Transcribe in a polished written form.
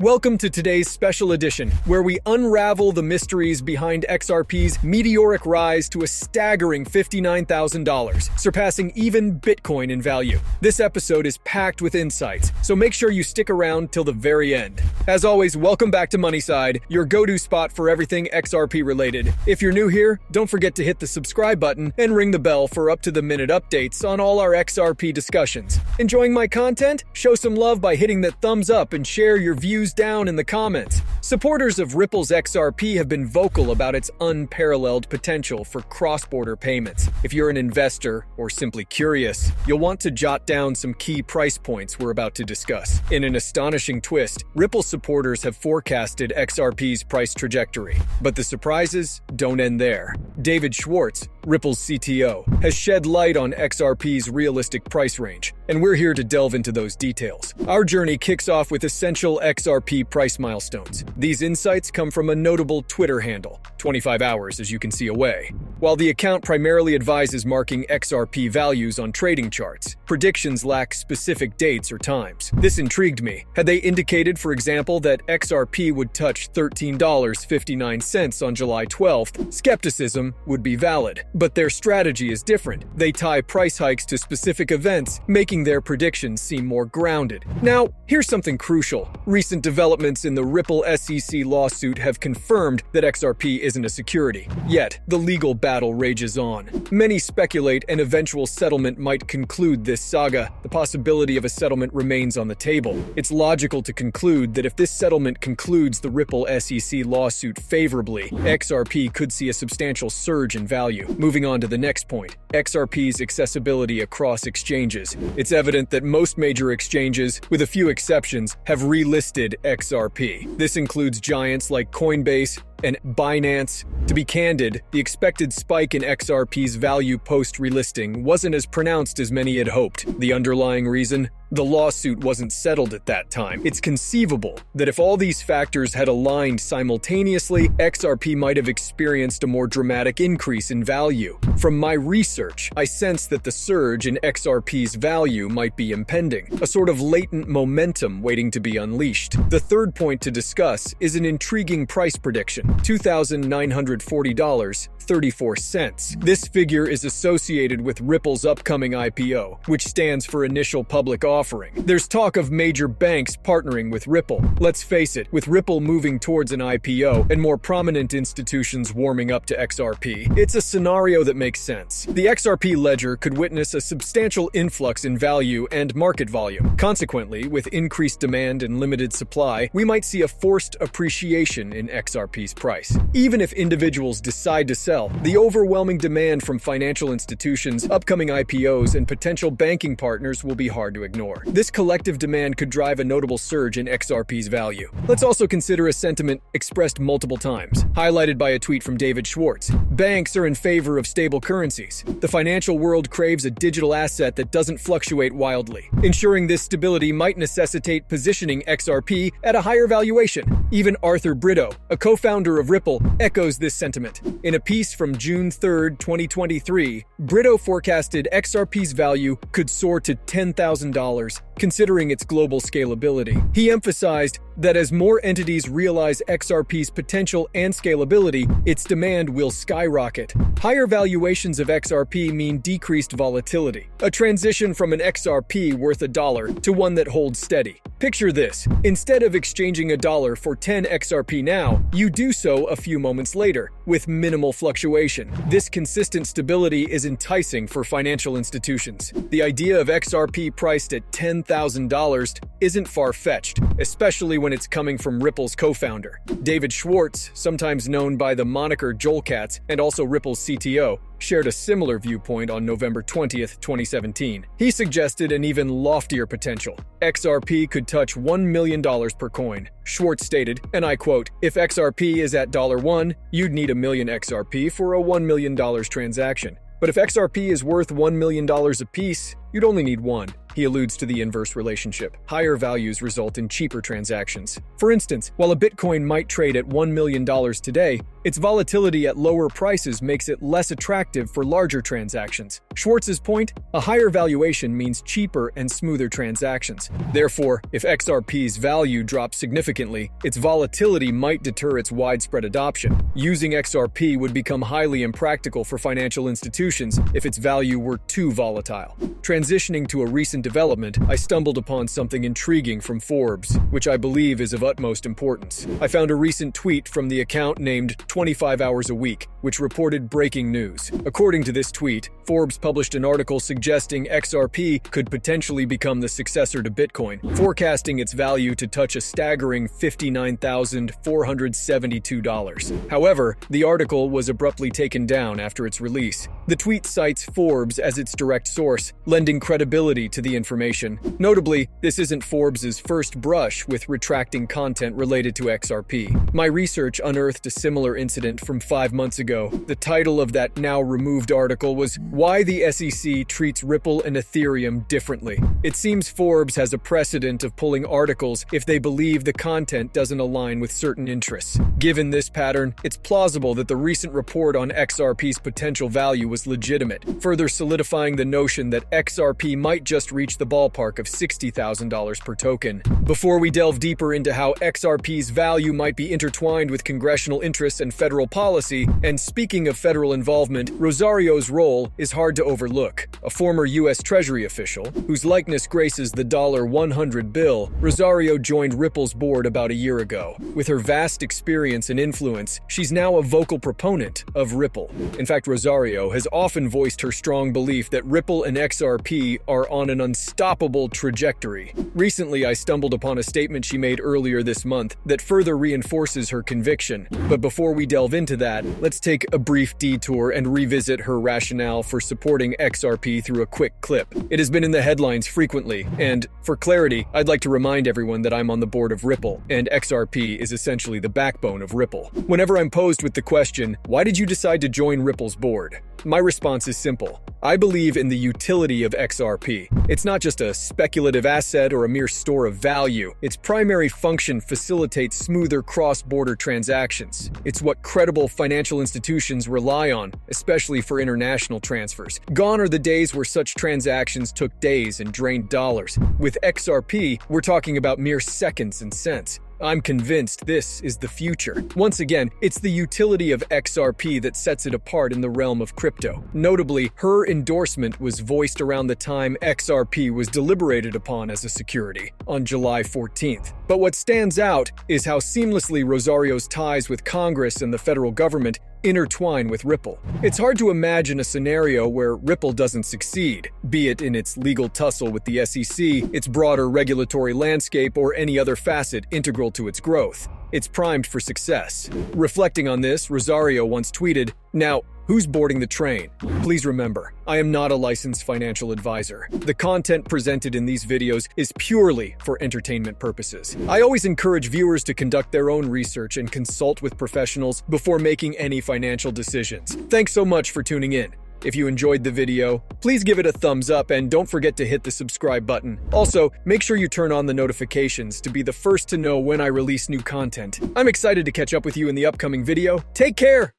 Welcome to today's special edition, where we unravel the mysteries behind XRP's meteoric rise to a staggering $59,000, surpassing even Bitcoin in value. This episode is packed with insights, so make sure you stick around till the very end. As always, welcome back to Moneyside, your go-to spot for everything XRP related. If you're new here, don't forget to hit the subscribe button and ring the bell for up-to-the-minute updates on all our XRP discussions. Enjoying my content? Show some love by hitting that thumbs up and share your views down in the comments. Supporters of Ripple's XRP have been vocal about its unparalleled potential for cross-border payments. If you're an investor or simply curious, you'll want to jot down some key price points we're about to discuss. In an astonishing twist, Ripple supporters have forecasted XRP's price trajectory. But the surprises don't end there. David Schwartz, Ripple's CTO, has shed light on XRP's realistic price range, and we're here to delve into those details. Our journey kicks off with essential XRP price milestones. These insights come from a notable Twitter handle, 25 hours as you can see away. While the account primarily advises marking XRP values on trading charts, predictions lack specific dates or times. This intrigued me. Had they indicated, for example, that XRP would touch $13.59 on July 12th, skepticism would be valid. But their strategy is different. They tie price hikes to specific events, making their predictions seem more grounded. Now, here's something crucial. Recent developments in the Ripple SEC lawsuit have confirmed that XRP isn't a security. Yet, the legal battle rages on. Many speculate an eventual settlement might conclude this saga. The possibility of a settlement remains on the table. It's logical to conclude that if this settlement concludes the Ripple SEC lawsuit favorably, XRP could see a substantial surge in value. Moving on to the next point, XRP's accessibility across exchanges. It's evident that most major exchanges, with a few exceptions, have relisted XRP. This includes giants like Coinbase and Binance. To be candid, the expected spike in XRP's value post-relisting wasn't as pronounced as many had hoped. The underlying reason? The lawsuit wasn't settled at that time. It's conceivable that if all these factors had aligned simultaneously, XRP might have experienced a more dramatic increase in value. From my research, I sense that the surge in XRP's value might be impending, a sort of latent momentum waiting to be unleashed. The third point to discuss is an intriguing price prediction, $2,940.34. This figure is associated with Ripple's upcoming IPO, which stands for Initial Public Offering. There's talk of major banks partnering with Ripple. Let's face it, with Ripple moving towards an IPO and more prominent institutions warming up to XRP, it's a scenario that makes sense. The XRP ledger could witness a substantial influx in value and market volume. Consequently, with increased demand and limited supply, we might see a forced appreciation in XRP's price. Even if individuals decide to sell, the overwhelming demand from financial institutions, upcoming IPOs, and potential banking partners will be hard to ignore. This collective demand could drive a notable surge in XRP's value. Let's also consider a sentiment expressed multiple times, highlighted by a tweet from David Schwartz. Banks are in favor of stable currencies. The financial world craves a digital asset that doesn't fluctuate wildly. Ensuring this stability might necessitate positioning XRP at a higher valuation. Even Arthur Brito, a co-founder of Ripple, echoes this sentiment. In a piece from June 3, 2023, Brito forecasted XRP's value could soar to $10,000, considering its global scalability. He emphasized that as more entities realize XRP's potential and scalability, its demand will skyrocket. Higher valuations of XRP mean decreased volatility, a transition from an XRP worth $1 to one that holds steady. Picture this. Instead of exchanging $1 for 10 XRP now, you do so a few moments later, with minimal fluctuation. This consistent stability is enticing for financial institutions. The idea of XRP priced at $10,000 isn't far-fetched, especially when it's coming from Ripple's co-founder. David Schwartz, sometimes known by the moniker Joelcats and also Ripple's CTO, shared a similar viewpoint on November 20th, 2017. He suggested an even loftier potential. XRP could touch $1 million per coin. Schwartz stated, and I quote, "If XRP is at $1, you'd need a million XRP for a $1 million transaction. But if XRP is worth $1 million apiece, You'd only need one. He alludes to the inverse relationship. Higher values result in cheaper transactions. For instance, while a Bitcoin might trade at $1 million today, its volatility at lower prices makes it less attractive for larger transactions. Schwartz's point: a higher valuation means cheaper and smoother transactions. Therefore, if XRP's value drops significantly, its volatility might deter its widespread adoption. Using XRP would become highly impractical for financial institutions if its value were too volatile. Transitioning to a recent development, I stumbled upon something intriguing from Forbes, which I believe is of utmost importance. I found a recent tweet from the account named 25 Hours a Week, which reported breaking news. According to this tweet, Forbes published an article suggesting XRP could potentially become the successor to Bitcoin, forecasting its value to touch a staggering $59,472. However, the article was abruptly taken down after its release. The tweet cites Forbes as its direct source, lending credibility to the information. Notably, this isn't Forbes' first brush with retracting content related to XRP. My research unearthed a similar incident from 5 months ago. The title of that now-removed article was "Why the SEC Treats Ripple and Ethereum Differently." It seems Forbes has a precedent of pulling articles if they believe the content doesn't align with certain interests. Given this pattern, it's plausible that the recent report on XRP's potential value was legitimate, further solidifying the notion that XRP might just reach the ballpark of $60,000 per token. Before we delve deeper into how XRP's value might be intertwined with congressional interests and federal policy, and speaking of federal involvement, Rosario's role is hard to overlook. A former U.S. Treasury official, whose likeness graces the $100 bill, Rosario joined Ripple's board about a year ago. With her vast experience and influence, she's now a vocal proponent of Ripple. In fact, Rosario has often voiced her strong belief that Ripple and XRP are on an unstoppable trajectory. Recently, I stumbled upon a statement she made earlier this month that further reinforces her conviction. But before we delve into that, let's take a brief detour and revisit her rationale for supporting XRP through a quick clip. It has been in the headlines frequently, and for clarity, I'd like to remind everyone that I'm on the board of Ripple, and XRP is essentially the backbone of Ripple. Whenever I'm posed with the question, "Why did you decide to join Ripple's board?" my response is simple. I believe in the utility of XRP. It's not just a speculative asset or a mere store of value. Its primary function facilitates smoother cross-border transactions. It's what credible financial institutions rely on, especially for international transfers. Gone are the days where such transactions took days and drained dollars. With XRP, we're talking about mere seconds and cents. I'm convinced this is the future. Once again, it's the utility of XRP that sets it apart in the realm of crypto. Notably, her endorsement was voiced around the time XRP was deliberated upon as a security, on July 14th. But what stands out is how seamlessly Rosario's ties with Congress and the federal government intertwine with Ripple. It's hard to imagine a scenario where Ripple doesn't succeed, be it in its legal tussle with the SEC, its broader regulatory landscape, or any other facet integral to its growth. It's primed for success. Reflecting on this, Rosario once tweeted, "Now, who's boarding the train? Please remember, I am not a licensed financial advisor. The content presented in these videos is purely for entertainment purposes. I always encourage viewers to conduct their own research and consult with professionals before making any financial decisions." Thanks so much for tuning in. If you enjoyed the video, please give it a thumbs up and don't forget to hit the subscribe button. Also, make sure you turn on the notifications to be the first to know when I release new content. I'm excited to catch up with you in the upcoming video. Take care!